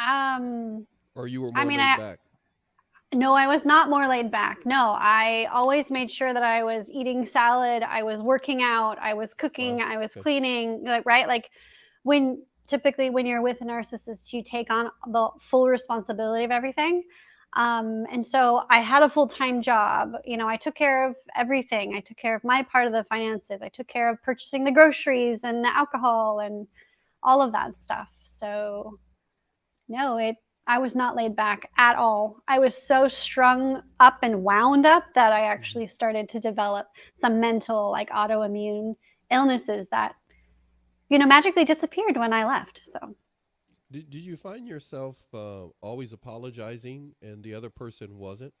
Um, or you were I more mean, laid I back? no, I was not more laid back. No, I always made sure that I was eating salad, I was working out, I was cooking, Wow. I was Okay. cleaning, like, right? Like when typically when you're with a narcissist, you take on the full responsibility of everything. And so I had a full-time job. I took care of everything. I took care of my part of the finances. I took care of purchasing the groceries and the alcohol and all of that stuff. So no, I was not laid back at all. I was so strung up and wound up that I Mhm. actually started to develop some mental, like, autoimmune illnesses that magically disappeared when I left. So Did you find yourself always apologizing and the other person wasn't?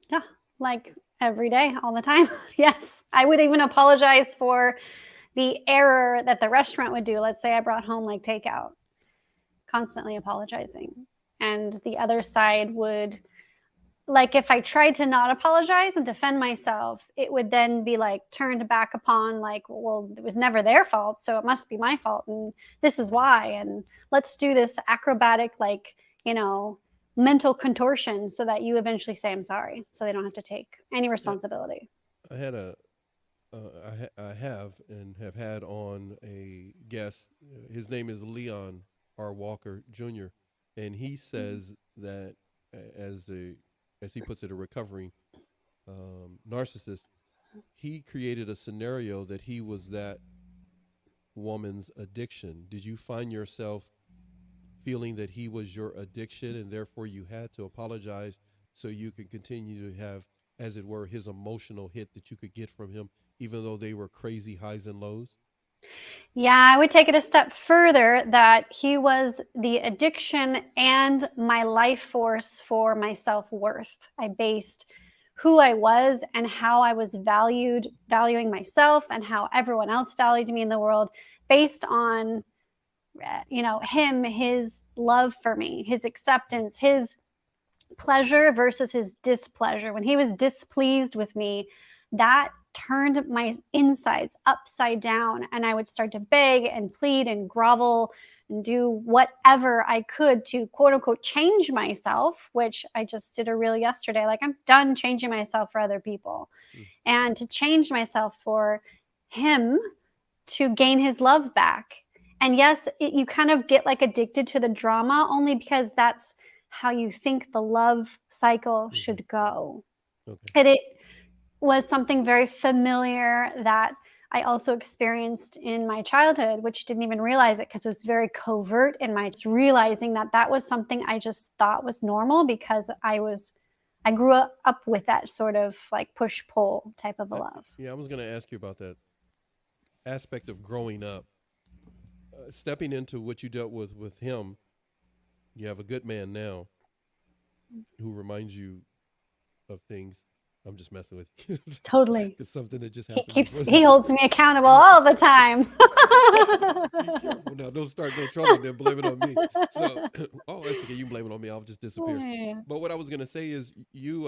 yeah, like every day, all the time. Yes, I would even apologize for the error that the restaurant would do. Let's say I brought home like takeout, constantly apologizing, and the other side would, like, if I tried to not apologize and defend myself, it would then be like turned back upon, like, well, it was never their fault, so it must be my fault, and this is why, and let's do this acrobatic, like, you know, mental contortion so that you eventually say I'm sorry, so they don't have to take any Yeah, responsibility. I had a I have and have had on a guest. His name is Leon R. Walker Jr., and he says that as the as he puts it, a recovering narcissist, he created a scenario that he was that woman's addiction. Did you find yourself feeling that he was your addiction and therefore you had to apologize so you could continue to have, as it were, his emotional hit that you could get from him, even though they were crazy highs and lows? Yeah, I would take it a step further that he was the addiction and my life force for my self worth. I based who I was and how I was valuing myself and how everyone else valued me in the world based on, him, his love for me, his acceptance, his pleasure versus his displeasure. When he was displeased with me, that turned my insides upside down, and I would start to beg and plead and grovel and do whatever I could to quote unquote change myself, which I just did a reel yesterday. Like, I'm done changing myself for other people, Mm. and to change myself for him to gain his love back. And yes, you kind of get like addicted to the drama only because that's how you think the love cycle Mm-hmm. should go. Okay. And it was something very familiar that I also experienced in my childhood, which didn't even realize it because it was very covert in my realizing that that was something I just thought was normal because I grew up with that sort of like push pull type of a I, love. yeah, I was going to ask you about that aspect of growing up, stepping into what you dealt with him. You have a good man now who reminds you of things. I'm just messing with you. Totally. It's something that just He happened before keeps the he show. holds me accountable all the time. Be careful now. Don't start no trouble and then blame it on me. So, oh, that's okay. You can blame it on me. I'll just disappear. Yeah. But what I was gonna say is, you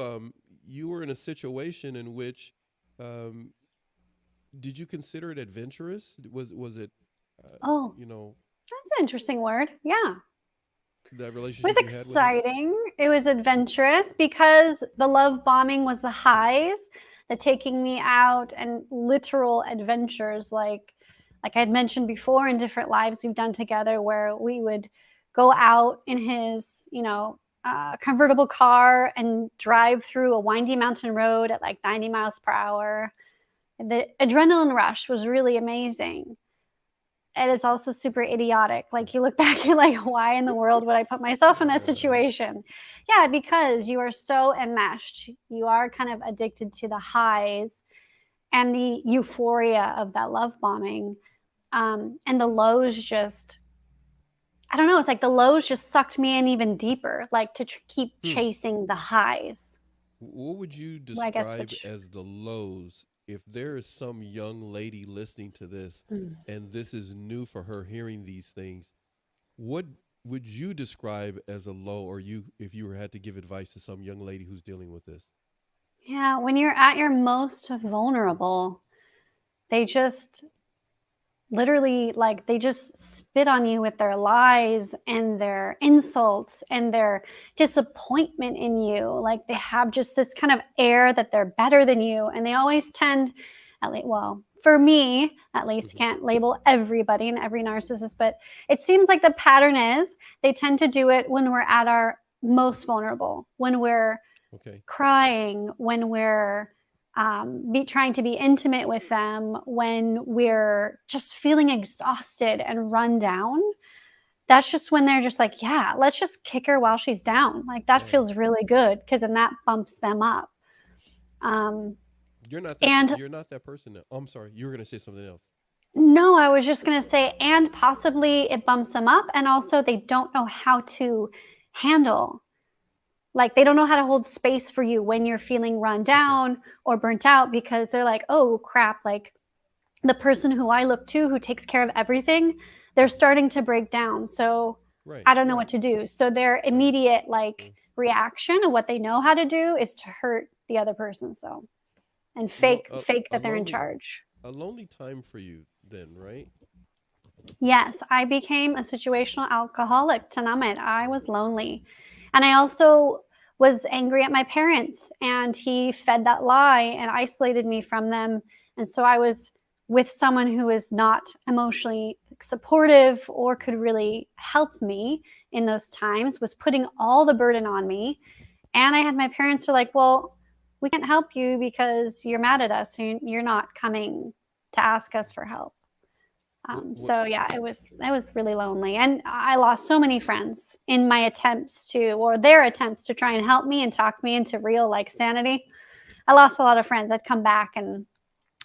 were in a situation in which, um, did you consider it adventurous? Was it, uh, Oh, you know, that's an interesting word. Yeah. that It was relationship you had with him? exciting. It was adventurous because the love bombing was the highs, the taking me out and literal adventures, like I'd mentioned before in different lives we've done together where we would go out in his, convertible car and drive through a windy mountain road at like 90 miles per hour. The adrenaline rush was really amazing. It is also super idiotic. Like, you look back, you're like, why in the world would I put myself in that situation? Yeah, because you are so enmeshed. You are kind of addicted to the highs and the euphoria of that love bombing. And the lows just, I don't know, it's like the lows just sucked me in even deeper, like to keep Hmm. chasing the highs. What would you Well, I guess describe which, as the lows if there is some young lady listening to this mm, and this is new for her hearing these things? What would you describe as a low, or you, if you had to give advice to some young lady who's dealing with this? yeah, when you're at your most vulnerable, they just literally, like, they just spit on you with their lies and their insults and their disappointment in you. Like, they have just this kind of air that they're better than you, and they always tend, at least, well, for me at least, Hmm. can't label everybody and every narcissist, but it seems like the pattern is they tend to do it when we're at our most vulnerable, when we're Okay. crying, when we're trying to be intimate with them, when we're just feeling exhausted and run down. That's just when they're just like, yeah, let's just kick her while she's down. Like, that Right. feels really good because then that bumps them up. Um, You're not that. and You're not that person now. Oh, I'm sorry. You were gonna say something else. no, I was just going to say, and possibly it bumps them up. And also, they don't know how to handle, like, they don't know how to hold space for you when you're feeling run Okay. down or burnt out, because they're like, oh crap, like, the person who I look to who takes care of everything, they're Hmm. starting to break down. So Right. I don't know Right. what to do. So their Right. immediate, like, Mm. reaction of what they know how to do is to hurt the other person. So, and Well, fake a that they're in lonely charge. time for you then, right? Yes, I became a situational alcoholic to numb it. I Right. was lonely. And I also was angry at my parents, and he fed that lie and isolated me from them. And so I was with someone who is not emotionally supportive or could really help me in those times, was putting all the burden on me. And I had my parents who are like, well, we can't help you because you're mad at us and you're not coming to ask us for help. What? So yeah, it was really lonely, and I lost so many friends in my attempts to, or their attempts to try and help me and talk me into real, like, sanity. I lost a lot of friends. I'd come back and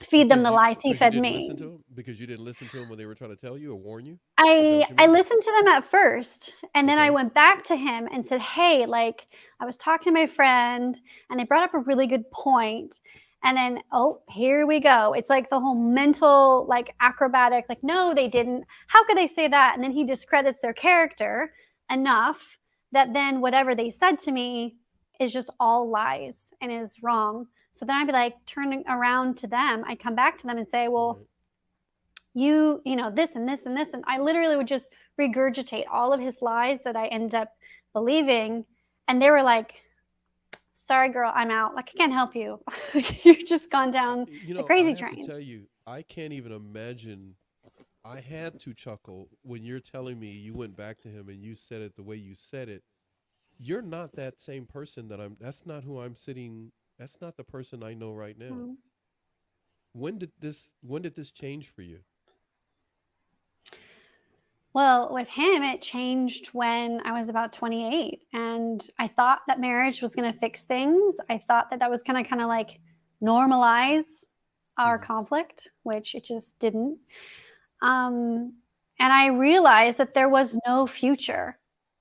feed them the lies he Because you fed didn't listen me. to them, because you didn't listen to them when they were trying to tell you or warn you. Is that I what you I mean? listened to them at first, and then I Okay. went back to him and said, "Hey, like, I was talking to my friend, and they brought up a really good point." And then, oh, here we go. It's like the whole mental, like, acrobatic, like, no, they didn't. How could they say that? And then he discredits their character enough that then whatever they said to me is just all lies and is wrong. So then I'd be like turning around to them. I'd come back to them and say, well, Right. you know, this and this and this. And I literally would just regurgitate all of his lies that I ended up believing. And they were like, sorry, girl, I'm out. Like, I can't help you. You've just gone down the I crazy have to train. tell you, I can't even imagine. I had to chuckle when you're telling me you went back to him and you said it the way you said it. You're not that same person that I'm. That's not who I'm sitting. That's not the person I know right now. Mm. When did this change for you? Well, with him, it changed when I was about 28. And I thought that marriage was going to fix things. I thought that that was going to kind of like normalize our Hmm. conflict, which it just didn't. Um, and I realized that there was no future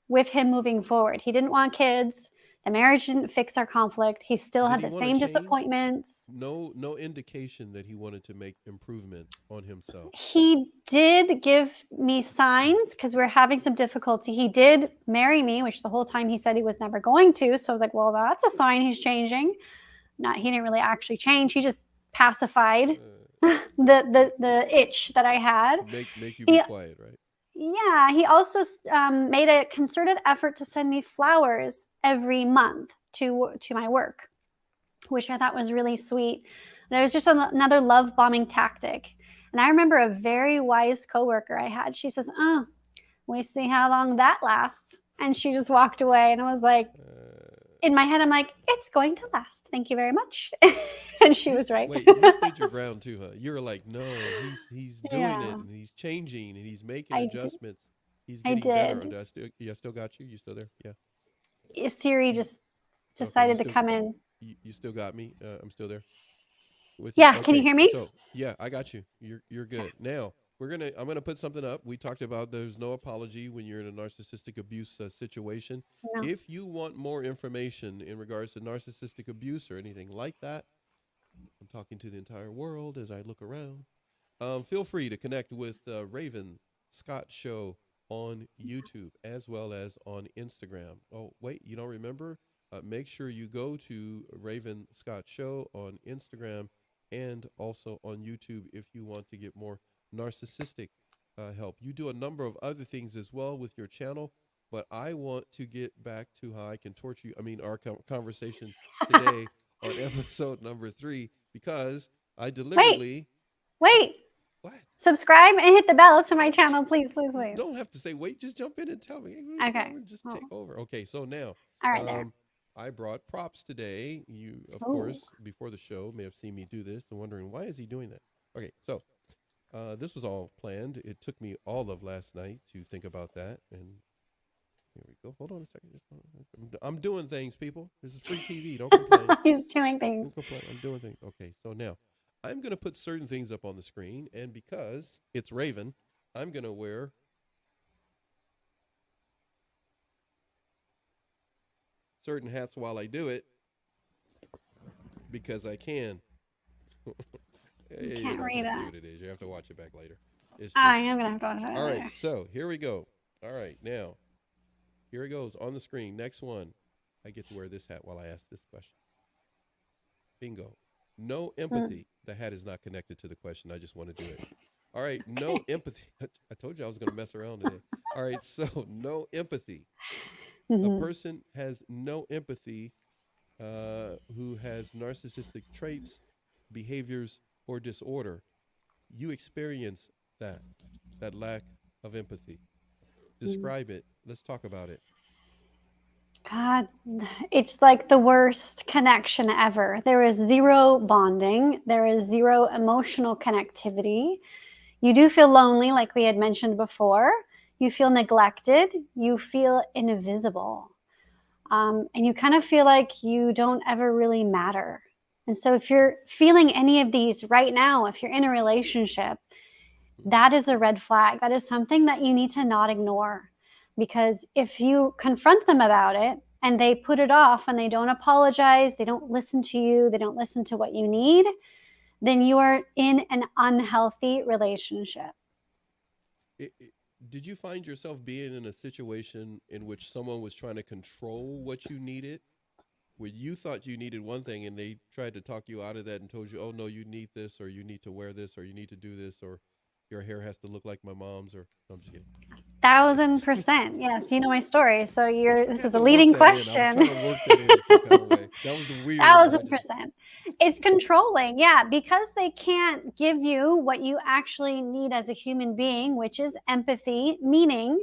with him moving forward. He didn't want kids. The marriage didn't fix our conflict. He still Did had he the want to same change? disappointments. No indication that he wanted to make improvements on himself. He did give me signs because we were having some difficulty. He did marry me, which the whole time he said he was never going to. So I was like, well, that's a sign he's changing. Not, he didn't really actually change. He just pacified the itch that I had. Make you be He quiet, right? Yeah, he also made a concerted effort to send me flowers every month to my work, which I thought was really sweet. And it was just another love bombing tactic. And I remember a very wise coworker I had. She says, "Oh, we see how long that lasts," and she just walked away. And I was like, Uh, in my head, I'm like, "It's going to last. Thank you very much." And she was right. Wait, you stood your ground too, huh? You were like, no, he's doing it Yeah, and he's changing and he's making I did. adjustments. He's I getting better. did. I still got you. You still there? Yeah. Siri You, just okay. decided to come in. You still got me. I'm still there with you. Yeah, can you Okay. hear me? So yeah, I got you. You're Yeah. good. Now I'm gonna put something up. We talked about there's no apology when you're in a narcissistic abuse situation. No. If you want more information in regards to narcissistic abuse or anything like that, I'm talking to the entire world as I look around. Feel free to connect with Raven Scott Show on YouTube as well as on Instagram. Oh, wait, you don't remember? Make sure you go to Raven Scott Show on Instagram and also on YouTube if you want to get more narcissistic help. You do a number of other things as well with your channel, but I want to get back to how I can torture you. I mean, our conversation today on episode number 3, because I Wait, deliberately. wait. What? Subscribe and hit the bell to my channel, please, please, You please. don't have to say wait. Just jump in and tell me. Okay. Just Oh, take over. Okay, so now, all right, there. I brought props today. You, of Oh, course, before the show, may have seen me do this and wondering why is he doing that. Okay, so this was all planned. It took me all of last night to think about that, and here we go. Hold on a second. I'm doing things, people. This is free TV. Don't complain. he's doing things. Don't complain. I'm doing things. Okay, so now I'm going to put certain things up on the screen, and because it's Raven, I'm going to wear certain hats while I do it because I can. You Hey, can't you're not read gonna see it. what it is. You have to watch it back later. It's I just am gonna have to watch it. all Later. right. So here we go. All right, now here it goes on the screen. Next one, I get to wear this hat while I ask this question. Bingo. No empathy. The hat is not connected to the question. I just want to do it. All right. No empathy. I told you I was going to mess around today. All right. So no empathy. A person has no empathy who has narcissistic traits, behaviors, or disorder. You experience that lack of empathy. Describe it. Let's talk about it. God, it's like the worst connection ever. There is zero bonding. There is zero emotional connectivity. You do feel lonely, like we had mentioned before. You feel neglected. You feel invisible. And you kind of feel like you don't ever really matter. And so if you're feeling any of these right now, if you're in a relationship, that is a red flag. That is something that you need to not ignore. Because if you confront them about it and they put it off and they don't apologize, they don't listen to you, they don't listen to what you need, then you are in an unhealthy relationship. Did you find yourself being in a situation in which someone was trying to control what you needed? Where you thought you needed one thing and they tried to talk you out of that and told you, oh, no, you need this, or you need to wear this, or you need to do this, or your hair has to look like my mom's, or no, I'm just kidding. 1000%. Yes, you know my story. So I this had is a to work leading that in. I was question. trying to work that in some kind of way. That was the weird. I just 1000%. It's controlling. Yeah, because they can't give you what you actually need as a human being, which is empathy, meaning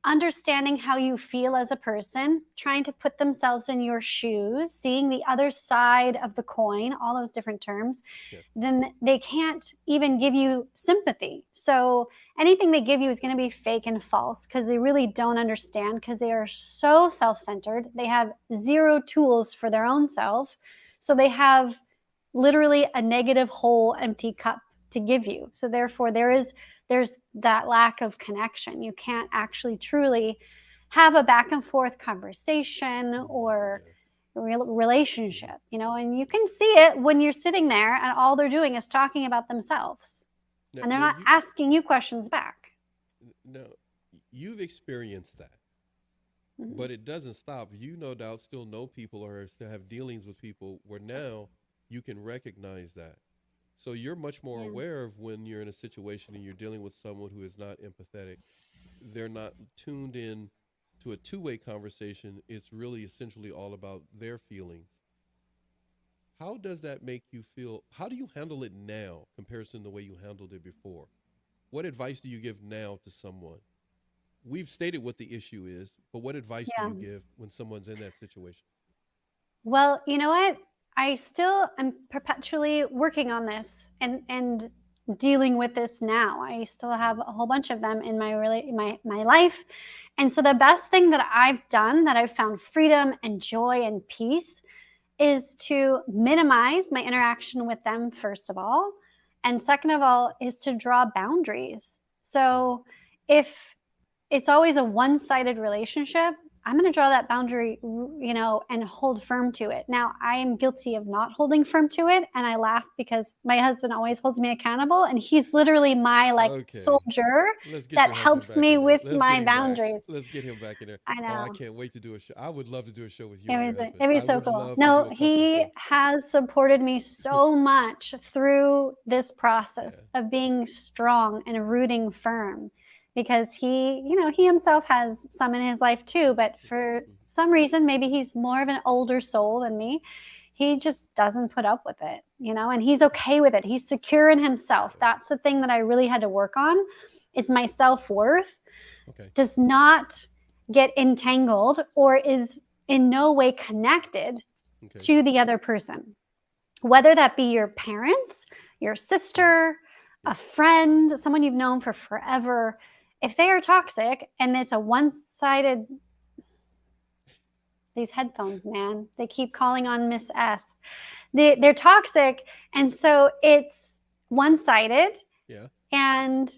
understanding how you feel as a person, trying to put themselves in your shoes, seeing the other side of the coin, all those different terms, yeah. then they can't even give you sympathy. So anything they give you is going to be fake and false because they really don't understand, because they are so self-centered. They have zero tools for their own self. So they have literally a negative, whole, empty cup to give you. So therefore there's that lack of connection. You can't actually truly have a back and forth conversation or relationship, and you can see it when you're sitting there and all they're doing is talking about themselves and they're not asking you questions back. Now, you've experienced that, but it doesn't stop. You no doubt still know people or still have dealings with people where now you can recognize that. So you're much more aware of when you're in a situation and you're dealing with someone who is not empathetic. They're not tuned in to a two-way conversation. It's really essentially all about their feelings. How does that make you feel? How do you handle it now comparison to the way you handled it before? What advice do you give now to someone? We've stated what the issue is, but what advice do you give when someone's in that situation? Well, you know what? I still am perpetually working on this and dealing with this now. I still have a whole bunch of them in my life. And so the best thing that I've done, that I've found freedom and joy and peace, is to minimize my interaction with them, first of all. And second of all, is to draw boundaries. So if it's always a one-sided relationship, I'm going to draw that boundary, and hold firm to it. Now, I am guilty of not holding firm to it. And I laugh because my husband always holds me accountable. And he's literally my like Okay. soldier Let's get that your husband helps back me in there. with Let's get my him back. boundaries. Let's get him back in there. I Oh, I know. can't wait to do a show. I would love to do a show with you and your Amazing. husband. It'd be I so would cool. love to do No, a couple he show. has supported me so much through this Yeah. process of being strong and rooting firm because he himself has some in his life too, but for Mhm. some reason, maybe he's more of an older soul than me. He just doesn't put up with it, and he's okay with it. He's secure in himself. Yeah. That's the thing that I really had to work on is my self-worth Okay. does not get entangled or is in no way connected Okay. to the other person, whether that be your parents, your Mhm. sister, Yeah. a friend, someone you've known for forever. If they are toxic and it's a one sided, these headphones, man, they keep calling on Miss S. They're toxic. And so it's one sided. Yeah. And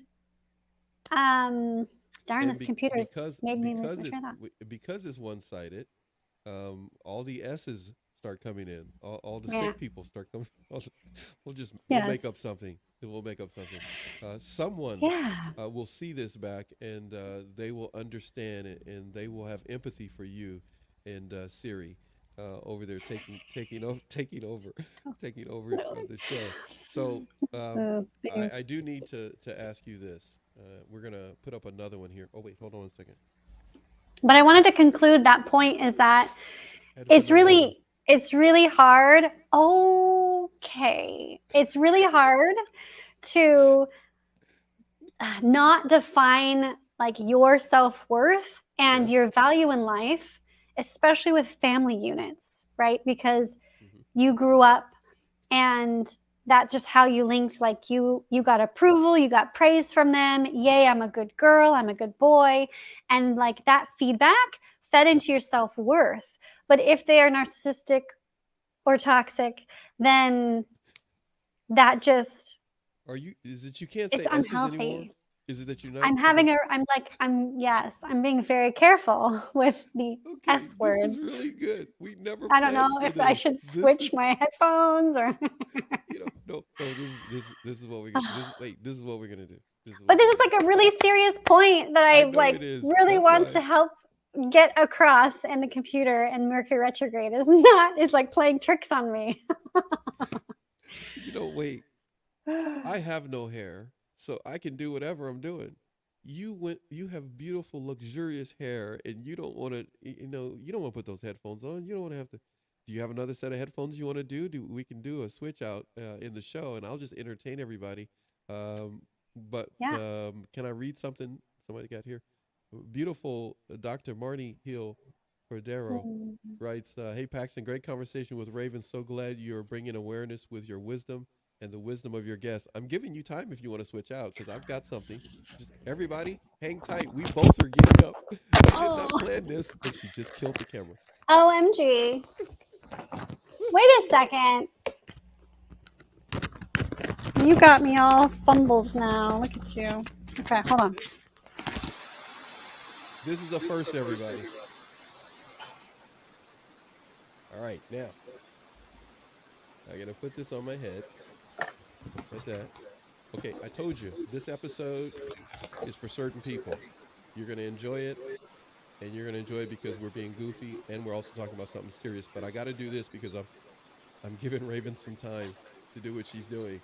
darn, And this computer's because made me lose my train of thought. because it's one sided, all the S's start coming in. All the Yeah. sick people start coming. We'll Yes. make up something. We'll make up something. Someone Yeah. will see this back, and they will understand it, and they will have empathy for you and Siri over there taking over the show. So Oh, please. I do need to ask you this. We're gonna put up another one here. Oh wait, hold on a second. But I wanted to conclude that point is that I had to put my water. it's really hard. Okay. It's really hard to not define like your self-worth and Yeah. your value in life, especially with family units, right? Because Hmm. you grew up and that's just how you linked, like you got approval, you got praise from them. Yay, I'm a good girl, I'm a good boy. And like that feedback fed Yep. into your self-worth. But if they are narcissistic or toxic, then that just Are you? Is it you can't it's say S's anymore? unhealthy. Is it that you're not supposed? I'm being very careful with the Okay, S this is words. really good. We never I don't know planned for if I this. should This switch is my headphones or no. This is what we get. This is what we're gonna do. This is what but we're this is gonna do. like a really serious point that I I know like it is. really That's want why. to help get across in the computer, and Mercury retrograde is like playing tricks on me. Wait. I have no hair, so I can do whatever I'm doing. You have beautiful, luxurious hair, and you don't want to. You don't want to put those headphones on. You don't want to have to. Do you have another set of headphones you want to do? We can do a switch out in the show, and I'll just entertain everybody. But Yeah. can I read something somebody got here? Beautiful Dr. Marnie Hill Cordero Mm. writes, "Hey Paxton, great conversation with Raven. So glad you're bringing awareness with your wisdom and the wisdom of your guests. I'm giving you time if you want to switch out because I've got something. Just everybody, hang tight. We both are gearing up. I did not Oh, plan this, and she just killed the camera. OMG. Wait a second. You got me all fumbled now. Look at you. Okay, hold on. This is a first, everybody. All right, now I gotta put this on my head like that. Okay, I told you this episode is for certain people. You're gonna enjoy it, and you're gonna enjoy it because we're being goofy, and we're also talking about something serious. But I got to do this because I'm giving Raven some time to do what she's doing.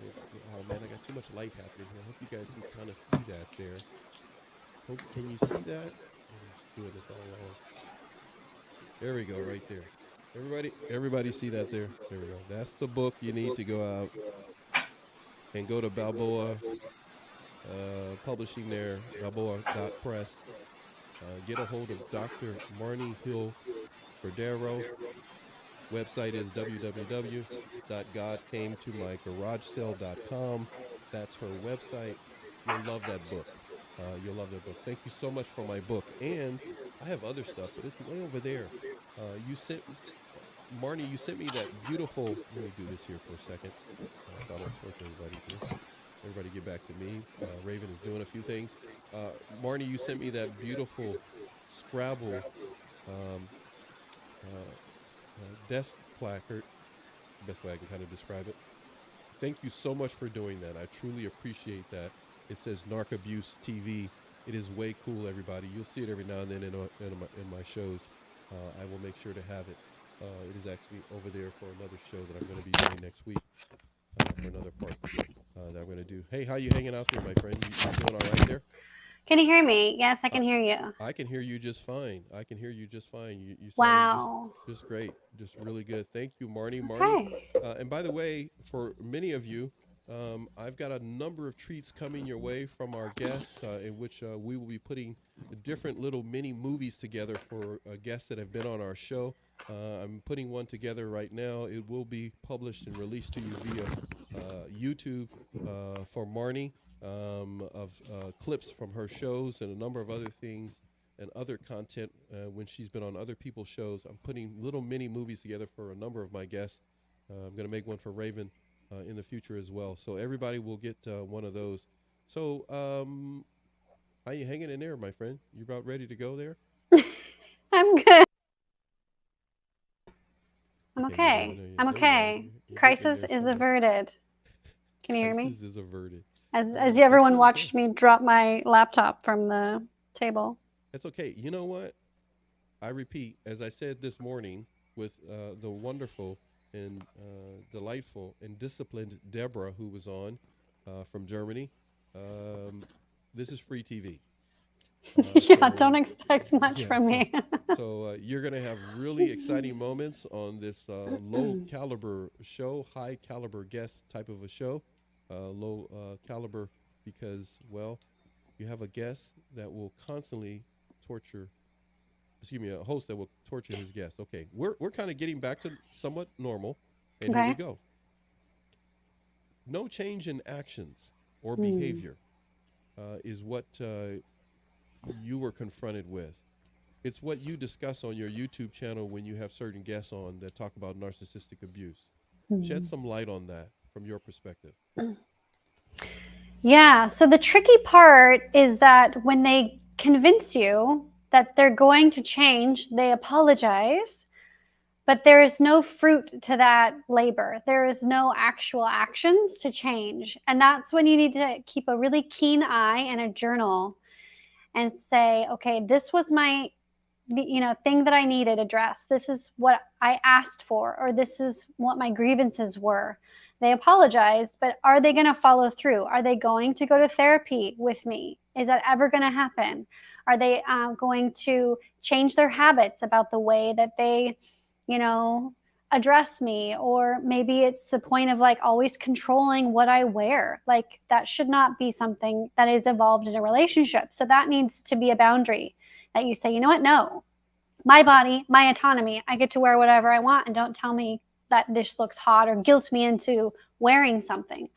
Oh man, I got too much light happening here. I hope you guys can kind of see that there. Can you see that? And I'm just doing this all along. There we go, right there. Everybody see that there? There we go. That's the book you need to go out and go to Balboa Publishing there, Balboa.press. Get a hold of Dr. Marnie Hill Cordero. Website is www.godcametomygarage.com. That's her website. You'll love that book. You'll love that book. Thank you so much for my book. And I have other stuff, but it's way over there. Marnie, you sent me that beautiful. Let me do this here for a second. I thought I'd torch everybody here. everybody get back to me. Raven is doing a few things. Marnie, you sent me that beautiful Scrabble um, uh, desk placard. Best way I can kind of describe it. Thank you so much for doing that. I truly appreciate that. It says Narc Abuse TV. It is way cool, everybody. You'll see it every now and then in my shows. I will make sure to have it. It is actually over there for another show that I'm going to be doing next week for another part that I'm going to do. Hey, how you hanging out there, my friend? You doing all right there? Can you hear me? Yes, I can hear you. I can hear you just fine. I can hear you just fine. You sounding Wow. just great, just really good. Thank you, Marnie. Marnie, Okay. and by the way, for many of you, I've got a number of treats coming your way from our guests, in which we will be putting different little mini movies together for guests that have been on our show. I'm putting one together right now. It will be published and released to you via YouTube for Marnie, of clips from her shows and a number of other things and other content when she's been on other people's shows. I'm putting little mini movies together for a number of my guests. I'm going to make one for Raven in the future as well. So everybody will get one of those. So how you hanging in there, my friend? You about ready to go there? I'm good. I'm Okay, okay. I'm there you are. okay. Crisis is averted. Can you hear me? Crisis is averted. As everyone watched me drop my laptop from the table. It's okay. You know what? I repeat, as I said this morning with the wonderful and delightful and disciplined Deborah, who was on from Germany, this is free TV. Yeah, don't expect much from me. So you're going to have really exciting moments on this low caliber show, high caliber guest type of a show. Low caliber because, well, you have a guest that will constantly a host that will torture his guest. Okay, we're kind of getting back to somewhat normal, and here we go. No change in actions or behavior is what you were confronted with. It's what you discuss on your YouTube channel when you have certain guests on that talk about narcissistic abuse. Shed some light on that from your perspective. Yeah, so the tricky part is that when they convince you that they're going to change, they apologize, but there is no fruit to that labor. There is no actual actions to change. And that's when you need to keep a really keen eye and a journal and say, okay, this was my thing that I needed addressed. This is what I asked for, or this is what my grievances were. They apologized, but are they going to follow through? Are they going to go to therapy with me? Is that ever going to happen? Are they going to change their habits about the way that they, address me? Or maybe it's the point of like always controlling what I wear. Like that should not be something that is involved in a relationship. So that needs to be a boundary that you say, you know what? No, my body, my autonomy. I get to wear whatever I want, and don't tell me that this looks hot or guilt me into wearing something.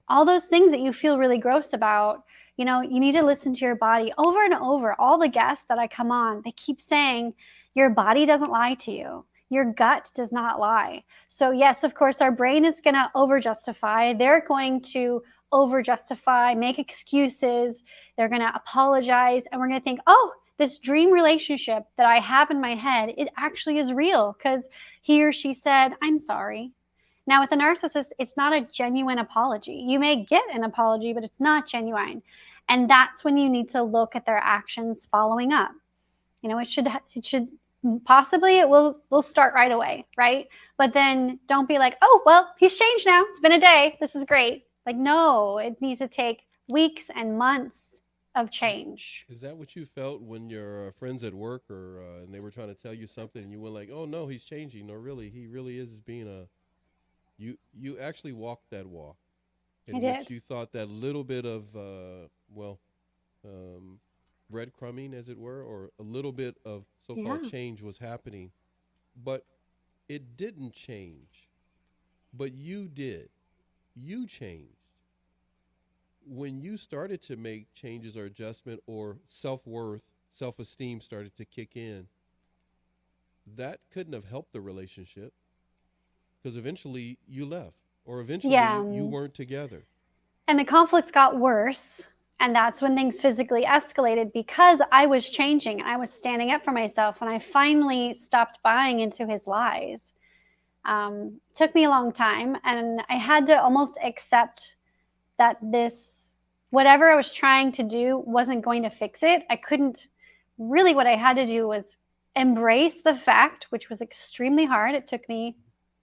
All those things that you feel really gross about, you need to listen to your body over and over. All the guests that I come on, they keep saying your body doesn't lie to you. Your gut does not lie. So yes, of course, our brain is going to over-justify. They're going to over-justify, make excuses. They're going to apologize. And we're going to think, oh, this dream relationship that I have in my head, it actually is real because he or she said, I'm sorry. Now, with a narcissist, it's not a genuine apology. You may get an apology, but it's not genuine. And that's when you need to look at their actions following up. It should possibly it will start right away, right? But then don't be like, oh, well, he's changed now. It's been a day. This is great. Like, no, it needs to take weeks and months of change. Is that what you felt when your friends at work or and they were trying to tell you something and you went like, oh, no, he's changing, or really, he really is being you actually walked that walk in which you thought that little bit of, breadcrumbing, as it were, or a little bit of so-called change was happening, but it didn't change. But you did. You changed. When you started to make changes or adjustment, or self-worth, self-esteem started to kick in, that couldn't have helped the relationship because eventually you left, or eventually you weren't together. And the conflicts got worse. And that's when things physically escalated because I was changing and I was standing up for myself. And I finally stopped buying into his lies. Took me a long time. And I had to almost accept that this, whatever I was trying to do, wasn't going to fix it. I couldn't really, what I had to do was embrace the fact, which was extremely hard. It took me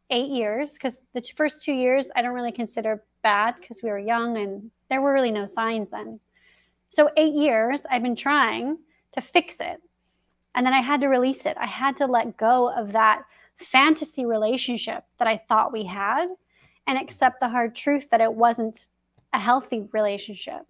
8 years because the first 2 years I don't really consider bad because we were young and there were really no signs then. So 8 years I've been trying to fix it. And then I had to release it. I had to let go of that fantasy relationship that I thought we had and accept the hard truth that it wasn't a healthy relationship.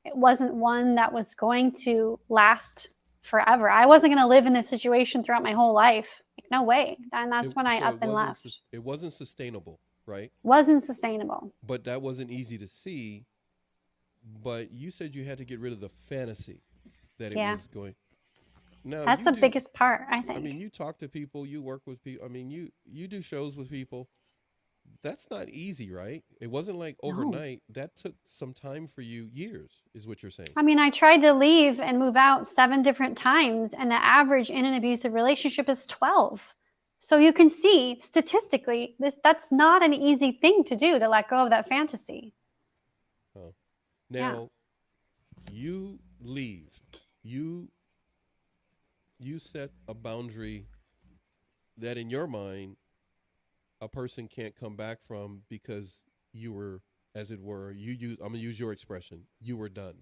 It wasn't one that was going to last forever. I wasn't going to live in this situation throughout my whole life. Like, no way. And that's when I So up and left. it wasn't sustainable, right? Wasn't sustainable. But that wasn't easy to see. But you said you had to get rid of the fantasy that it was going. Now that's the biggest part, I think. I mean, you talk to people, you work with people. I mean, you do shows with people. That's not easy, right? It wasn't like overnight. No. That took some time for you, years, is what you're saying. I mean, I tried to leave and move out 7 different times, and the average in an abusive relationship is 12. So you can see statistically, that's not an easy thing to do, to let go of that fantasy. Oh. Now, you leave. You set a boundary that in your mind a person can't come back from because you were, as it were, I'm going to use your expression, you were done.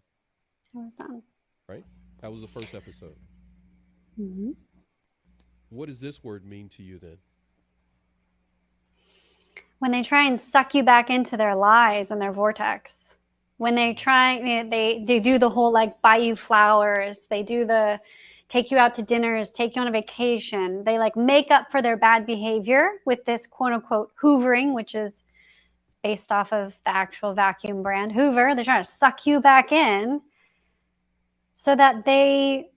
I was done. Right? That was the first episode. Mm-hmm. What does this word mean to you then? When they try and suck you back into their lies and their vortex. When they try, they do the whole like buy you flowers. They do the take you out to dinners, take you on a vacation. They like make up for their bad behavior with this quote unquote hoovering, which is based off of the actual vacuum brand Hoover. They're trying to suck you back in so that they,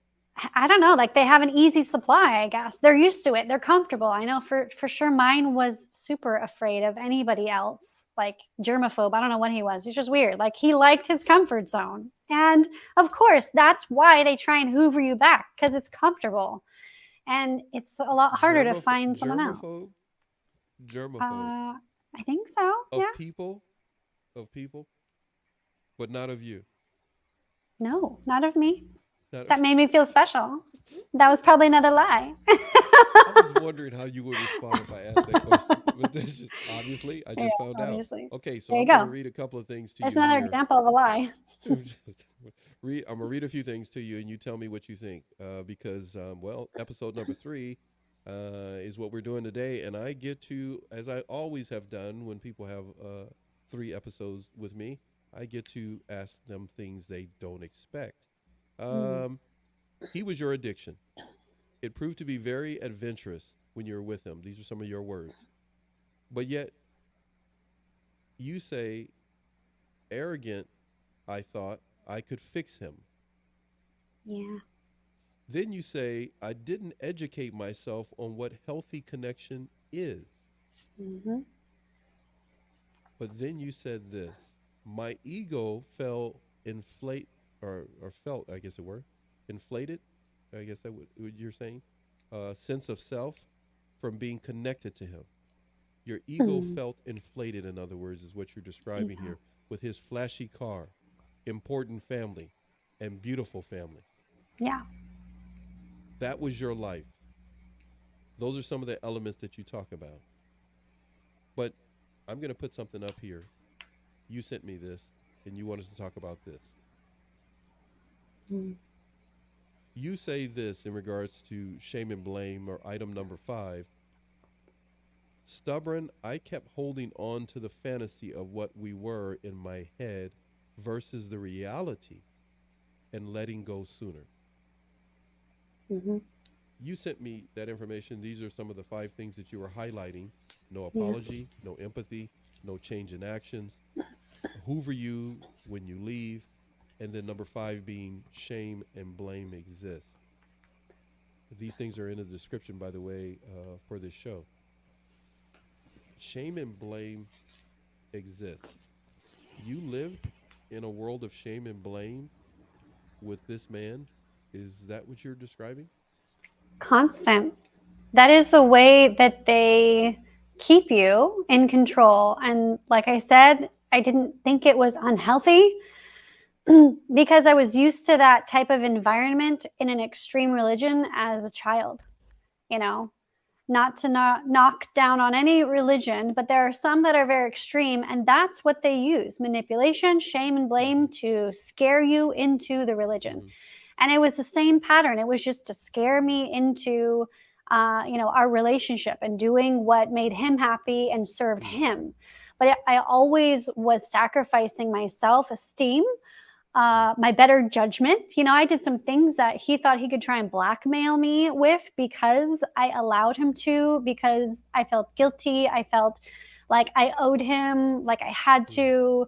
I don't know, like they have an easy supply, I guess. They're used to it. They're comfortable. I know for sure mine was super afraid of anybody else, like germaphobe. I don't know what he was. He's just weird. Like he liked his comfort zone. And of course, that's why they try and hoover you back, because it's comfortable. And it's a lot harder to find someone else. Germaphobe. I think so. Of people, but not of you. No, not of me. That made me feel special. That was probably another lie. I was wondering how you would respond if I asked that question. But that's just, obviously, I just found out. Okay, so I'm going to read a couple of things to you. There's another example of a lie. I'm going to read a few things to you, and you tell me what you think. Because, episode number 3 is what we're doing today. And I get to, as I always have done when people have 3 episodes with me, I get to ask them things they don't expect. He was your addiction. It proved to be very adventurous when you were with him. These are some of your words. But yet, you say, arrogant, I thought I could fix him. Yeah. Then you say, I didn't educate myself on what healthy connection is. Mm-hmm. But then you said this, my ego felt, I guess it were, inflated, I guess that's what you're saying, sense of self from being connected to him. Your ego felt inflated, in other words, is what you're describing here, with his flashy car, important family, and beautiful family. Yeah. That was your life. Those are some of the elements that you talk about. But I'm going to put something up here. You sent me this, and you want us to talk about this. You say this in regards to shame and blame, or item number 5. Stubborn, I kept holding on to the fantasy of what we were in my head versus the reality and letting go sooner. Mm-hmm. You sent me that information. These are some of the 5 things that you were highlighting. No apology, no empathy, no change in actions, hoover you when you leave, and then number 5 being shame and blame exist. These things are in the description, by the way, for this show. Shame and blame exist. you lived in a world of shame and blame with this man. Is that what you're describing? Constant. That is the way that they keep you in control. And like I said, I didn't think it was unhealthy because I was used to that type of environment in an extreme religion as a child, you know, not to not knock down on any religion, but there are some that are very extreme, and that's what they use: manipulation, shame, and blame Mm-hmm. to scare you into the religion. Mm-hmm. And it was the same pattern. It was just to scare me into, our relationship and doing what made him happy and served Mm-hmm. him. But I always was sacrificing my self esteem, my better judgment. I did some things that he thought he could try and blackmail me with because I allowed him to, because I felt guilty. I felt like I owed him, like I had Mm-hmm. to.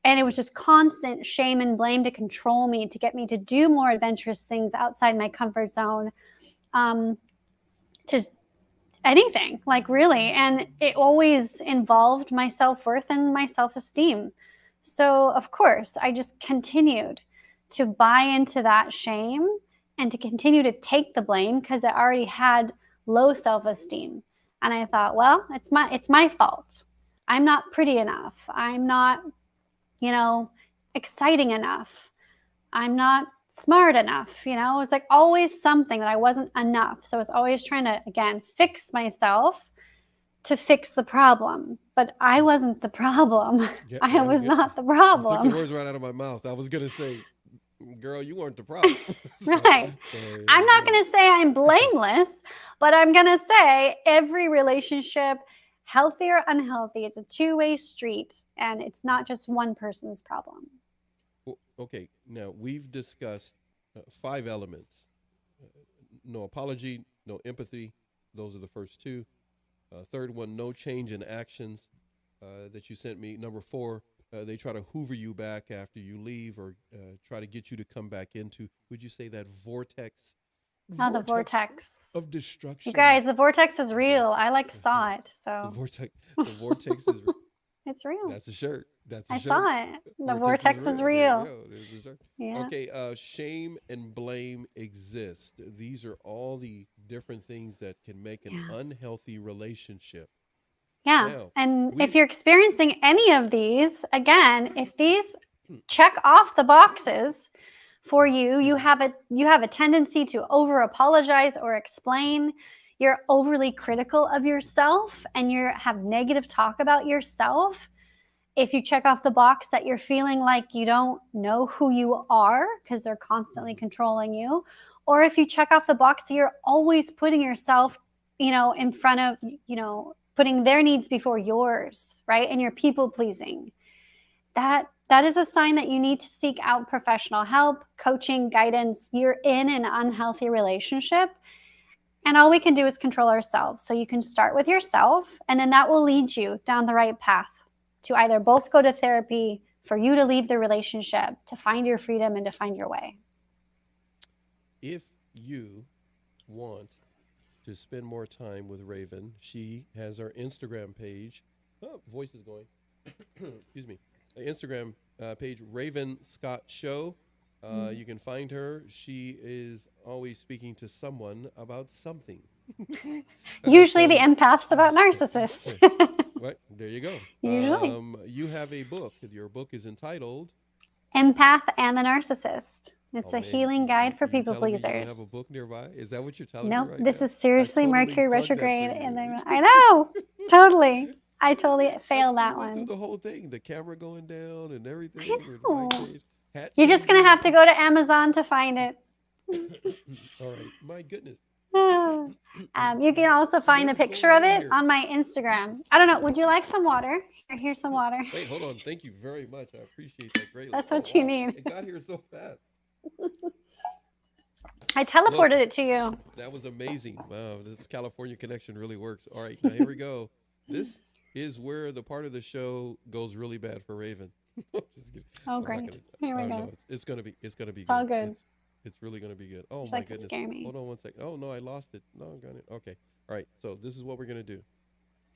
And it was just constant shame and blame to control me, to get me to do more adventurous things outside my comfort zone, um, to anything, like really. And it always involved my self worth and my self esteem. So, of course, I just continued to buy into that shame and to continue to take the blame because I already had low self esteem. And I thought, well, it's my fault. I'm not pretty enough. I'm not, you know, exciting enough. I'm not smart enough. It was like always something that I wasn't enough. So I was always trying to, again, fix myself to fix the problem. But I wasn't the problem. Yeah, I yeah, was yeah. not the You took the problem. words right out of my mouth. I was gonna say, girl, you weren't the problem. so, Right. so I'm not yeah. going to say I'm blameless, but I'm going to say every relationship, healthy or unhealthy, it's a two-way street, and it's not just one person's problem. Okay, now we've discussed five elements: no apology, no empathy. Those are the first two. Third one, no change in actions that you sent me. Number four, they try to hoover you back after you leave or try to get you to come back into, would you say that vortex? Oh, the Vortex vortex. of You destruction. guys, the vortex is Okay. real. I like Mhm. saw it, The so vortex, the vortex is, it's real. that's a shirt. That's a I shirt. saw it. The Vortex is vortex is real. There you real. go. There's a shirt. Yeah. Okay, shame and blame exist. These are all the different things that can make an Yeah. unhealthy relationship. Yeah. Now, And if we you're experiencing any of these, again, if these check off the boxes for you, excuse you me. have a tendency to over apologize or explain. You're overly critical of yourself and you have negative talk about yourself. If you check off the box that you're feeling like you don't know who you are because they're constantly Mhm. controlling you, or if you check off the box that you're always putting yourself, in front of, putting their needs before yours, right? And you're people pleasing. That is a sign that you need to seek out professional help, coaching, guidance. You're in an unhealthy relationship, and all we can do is control ourselves. So you can start with yourself, and then that will lead you down the right path to either both go to therapy, for you to leave the relationship, to find your freedom and to find your way. If you want to spend more time with Raven, she has her Instagram page. Oh, voice is going. Excuse me. Instagram page, Raven Scott Show. You can find her. She is always speaking to someone about something. Usually the so, empaths about narcissists. right there you go. Usually. You have a book. Your book is entitled. Empath and the Narcissist. It's Oh a man, healing guide for you people telling me you don't pleasers. have a book nearby? Is that what you're telling me Nope, right this now? is I seriously totally Mercury plugged that for retrograde. And you. then I know, totally. I totally failed We that went through one. the whole thing, the camera going down and I everything, and mic know. change, hat You're just going to changes. have to go to Amazon to find it. All right, my goodness. You can also find What a is going picture of on it here? on my Instagram. I don't know. Would you like some water? Here's some water. Wait, hold on. Thank you very much. I appreciate that greatly. That's Oh what you wow, need. it got here so fast. I Look, teleported it to you. that was amazing. Wow, this California connection really works. All right, now here we go. This is where the part of the show goes really bad for Raven. Just kidding. Oh, I'm not great. gonna. Here we Oh no, go. it's gonna be It's all good. good. It's really gonna be good. Oh Just my like to goodness. scare me. Hold on one second. Oh no, I lost it. No, I got it. Okay. All right. So this is what we're gonna do.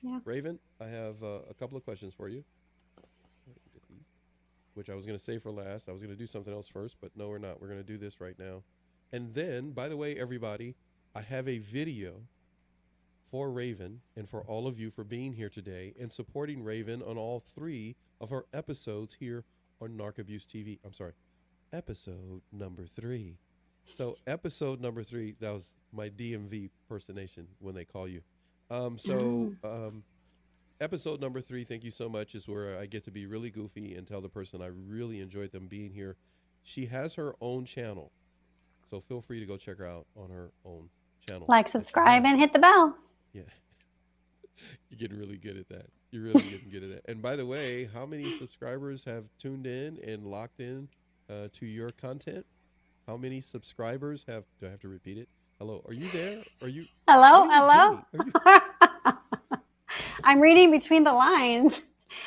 Yeah. Raven, I have a couple of questions for you. Get these. which I was going to say for last. I was going to do something else first, but no, we're not. We're going to do this right now. And then, by the way, everybody, I have a video for Raven and for all of you for being here today and supporting Raven on all 3 of her episodes here on Narc Abuse TV. I'm sorry, episode number 3. So episode number 3, that was my DMV impersonation when they call you. Episode number 3, thank you so much, is where I get to be really goofy and tell the person I really enjoyed them being here. She has her own channel, so feel free to go check her out on her own channel. Like, subscribe, and hit the bell. Yeah. You're getting really good at that. You're really getting good at that. And by the way, how many subscribers have tuned in and locked in to your content? How many subscribers have, do I have to repeat it? Hello, are you there? Are you? Hello? I'm reading between the lines.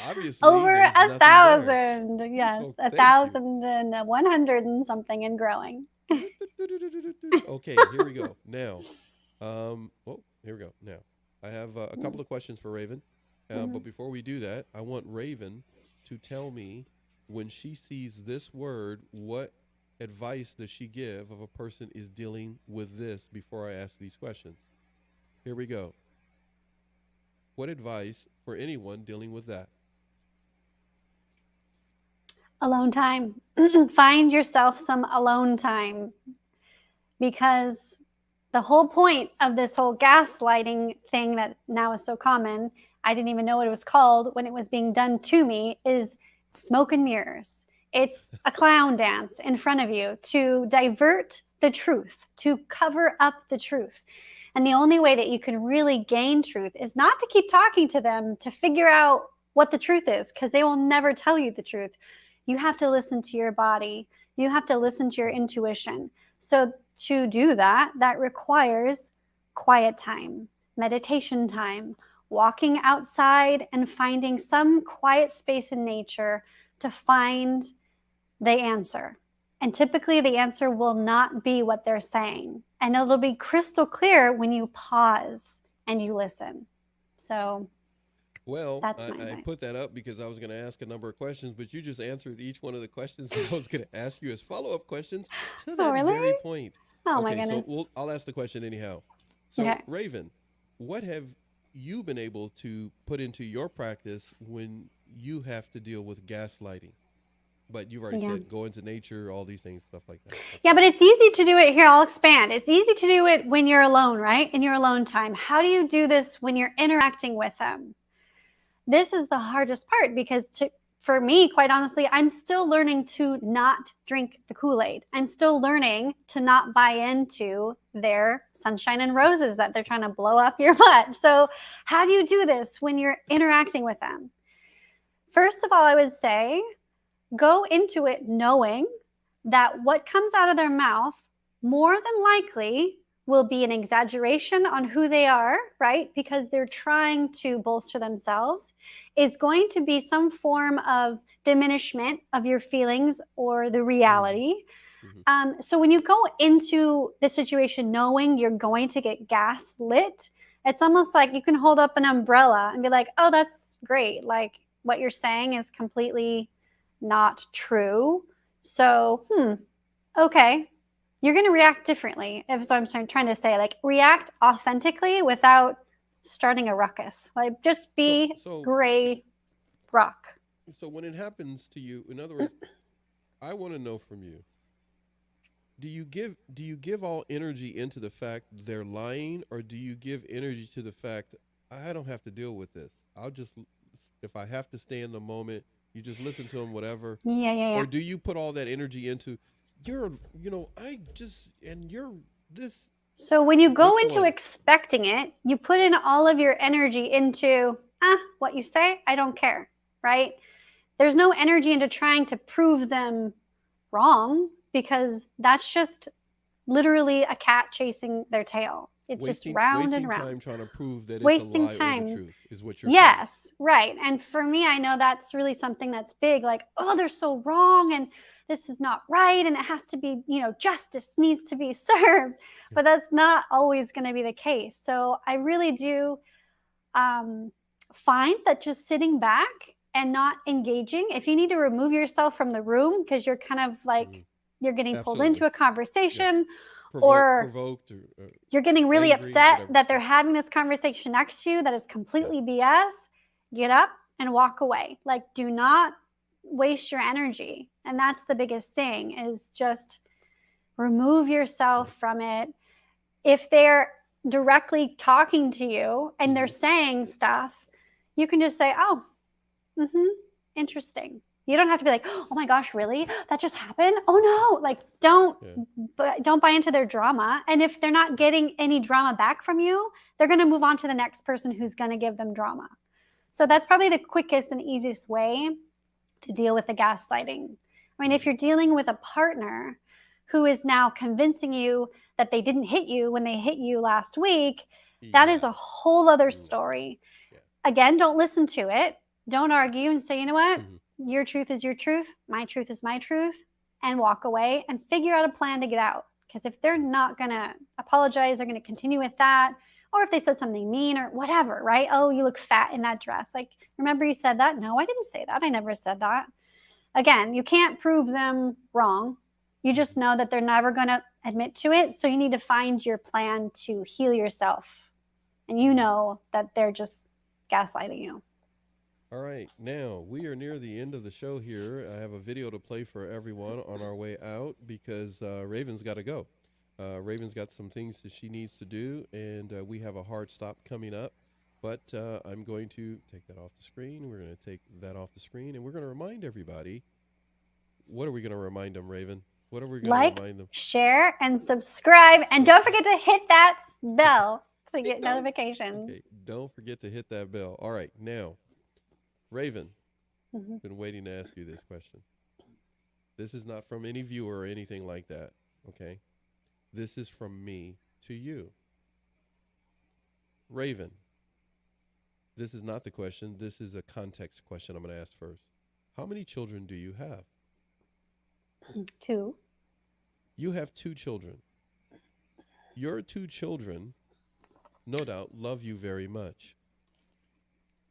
Obviously, over 1,000. Yes, Oh, 1,100 and something and growing. Okay, here we go. Now, here we go. Now, I have a couple of questions for Raven. But before we do that, I want Raven to tell me, when she sees this word, what advice does she give if a person is dealing with this before I ask these questions? Here we go. What advice for anyone dealing with that? Alone time. Find yourself some alone time, because the whole point of this whole gaslighting thing that now is so common, I didn't even know what it was called when it was being done to me, is smoke and mirrors. It's a clown dance in front of you to divert the truth, to cover up the truth. And the only way that you can really gain truth is not to keep talking to them to figure out what the truth is, because they will never tell you the truth. You have to listen to your body. You have to listen to your intuition. So to do that, that requires quiet time, meditation time, walking outside and finding some quiet space in nature to find the answer. And typically the answer will not be what they're saying. And it'll be crystal clear when you pause and you listen. So well, that's I put that up because I was going to ask a number of questions, but you just answered each one of the questions that I was going to ask you as follow-up questions to that very point. Oh, my goodness. So I'll ask the question anyhow. So, okay. Raven, what have you been able to put into your practice when you have to deal with gaslighting? But you've already said go into nature, all these things, stuff like that. Yeah, but it's easy to do it here. I'll expand. It's easy to do it when you're alone, right? In your alone time. How do you do this when you're interacting with them? This is the hardest part, because for me, quite honestly, I'm still learning to not drink the Kool-Aid. I'm still learning to not buy into their sunshine and roses that they're trying to blow up your butt. So how do you do this when you're interacting with them? First of all, I would say, go into it knowing that what comes out of their mouth more than likely will be an exaggeration on who they are, right? Because they're trying to bolster themselves, is going to be some form of diminishment of your feelings or the reality. So when you go into the situation knowing you're going to get gaslit, it's almost like you can hold up an umbrella and be like, oh, that's great. Like, what you're saying is completely not true. So, okay. You're going to react differently. If so, I'm trying to say, like, react authentically without starting a ruckus. Like, just be gray rock. So when it happens to you, in other words, I want to know from you, do you give all energy into the fact they're lying, or do you give energy to the fact I don't have to deal with this? I'll just, if I have to stay in the moment, you just listen to them, whatever. Yeah. Or do you put all that energy into, you're this. So when you go into expecting it, you put in all of your energy into, what you say, I don't care, right? There's no energy into trying to prove them wrong, because that's just literally a cat chasing their tail. It's just round and round. Wasting time trying to prove that wasting it's a lie time. Or the truth is what you're yes, saying. Right. And for me, I know that's really something that's big, like, oh, they're so wrong and this is not right. And it has to be, justice needs to be served. But that's not always going to be the case. So I really do find that just sitting back and not engaging. If you need to remove yourself from the room because you're kind of like, you're getting pulled Absolutely. into a conversation, Yeah. or Provoked or you're getting really angry, upset whatever. that they're having this conversation next to you that is completely BS, get up and walk away. Like, do not waste your energy. And that's the biggest thing, is just remove yourself from it. If they're directly talking to you and they're saying stuff, you can just say, oh, interesting. You don't have to be like, oh my gosh, really? That just happened? Oh no. Like, don't buy into their drama. And if they're not getting any drama back from you, they're going to move on to the next person who's going to give them drama. So that's probably the quickest and easiest way to deal with the gaslighting. I mean, if you're dealing with a partner who is now convincing you that they didn't hit you when they hit you last week, that is a whole other story. Again, don't listen to it. Don't argue and say, you know what? Your truth is your truth. My truth is my truth. And walk away and figure out a plan to get out. Because if they're not going to apologize, they're going to continue with that. Or if they said something mean or whatever, right? Oh, you look fat in that dress. Like, remember you said that? No, I didn't say that. I never said that. Again, you can't prove them wrong. You just know that they're never going to admit to it. So you need to find your plan to heal yourself. And you know that they're just gaslighting you. All right, now we are near the end of the show here. I have a video to play for everyone on our way out because Raven's got to go. Raven's got some things that she needs to do, and we have a hard stop coming up. But I'm going to take that off the screen. We're going to take that off the screen, and we're going to remind everybody. What are we going to remind them, Raven? What are we going to remind them? Share, and subscribe. And don't forget to hit that bell to get notifications. Okay, don't forget to hit that bell. All right, now, Raven, been waiting to ask you this question. This is not from any viewer or anything like that, okay? This is from me to you. Raven, this is not the question. This is a context question I'm going to ask first. How many children do you have? 2. You have 2 children. Your 2 children, no doubt, love you very much.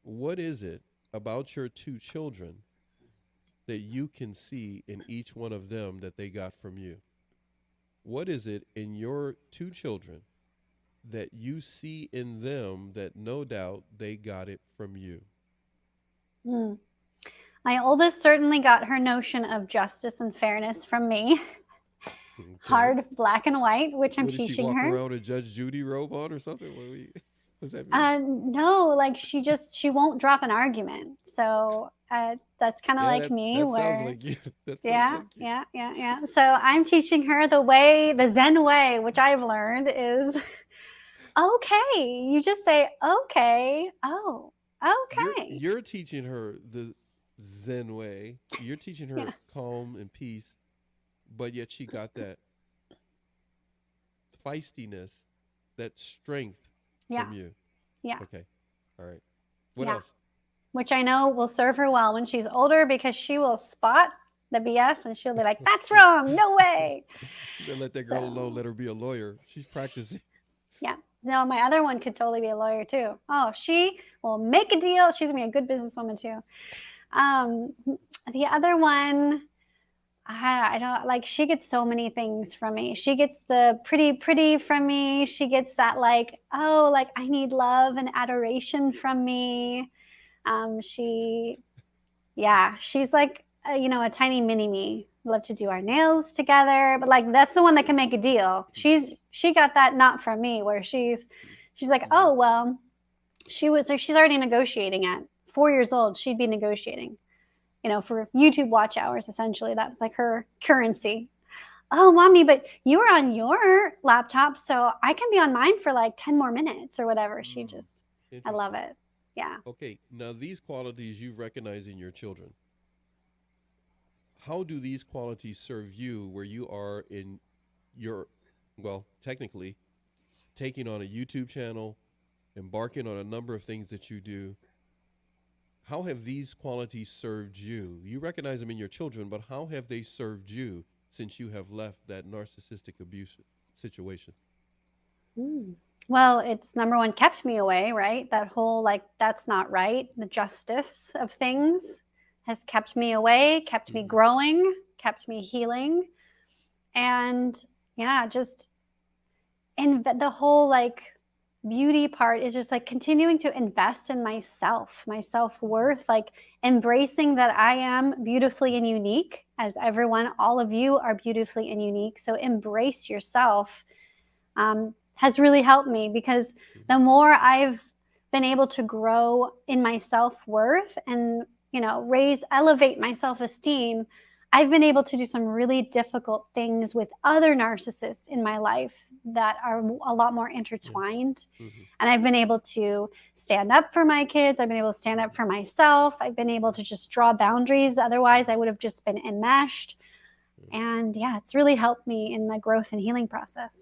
What is it about your 2 children that you can see in each one of them that they got from you? What is it in your 2 children that you see in them that no doubt they got it from you? My oldest certainly got her notion of justice and fairness from me. Okay. Hard black and white, which I'm teaching her. Did she walk around a Judge Judy robe on or something? What's that mean? No, like she won't drop an argument. So that's kind of like me. That where, sounds like you. Yeah. So I'm teaching her the Zen way, which I've learned is okay. You just say, okay. Oh, okay. You're teaching her the Zen way. You're teaching her calm and peace, but yet she got that feistiness, that strength from you. Yeah. Okay. All right. What else? Which I know will serve her well when she's older, because she will spot the BS and she'll be like, that's wrong. No way. Let that girl alone. Let her be a lawyer. She's practicing. Yeah. No, my other one could totally be a lawyer too. Oh, she will make a deal. She's going to be a good businesswoman too. The other one, I don't like, she gets so many things from me. She gets the pretty from me. She gets that like, oh, like I need love and adoration from me. She's like, a tiny mini me. Love to do our nails together, but like, that's the one that can make a deal. She got that not from me, where she's like, oh, well, she's already negotiating at 4 years old. She'd be negotiating, for YouTube watch hours. Essentially, that's like her currency. Oh, mommy, but you were on your laptop, so I can be on mine for like 10 more minutes or whatever. I love it. Yeah. Okay. Now, these qualities you recognize in your children. How do these qualities serve you where you are in your, technically, taking on a YouTube channel, embarking on a number of things that you do? How have these qualities served you? You recognize them in your children, but how have they served you since you have left that narcissistic abuse situation? Mm. Well, it's number one, kept me away, right? That whole like, that's not right. The justice of things has kept me away, kept me Mm-hmm. growing, kept me healing. And yeah, just the whole like beauty part is just like continuing to invest in myself, my self-worth, like embracing that I am beautifully and unique, as everyone, all of you are beautifully and unique. So embrace yourself, has really helped me, because Mm-hmm. the more I've been able to grow in my self-worth and, elevate my self-esteem, I've been able to do some really difficult things with other narcissists in my life that are a lot more Yeah. intertwined. Mm-hmm. And I've been able to stand up for my kids. I've been able to stand up Mm-hmm. for myself. I've been able Yeah. to just draw boundaries. Otherwise, Mm-hmm. I would have just been enmeshed. Yeah. And yeah, it's really helped me in the growth and healing process.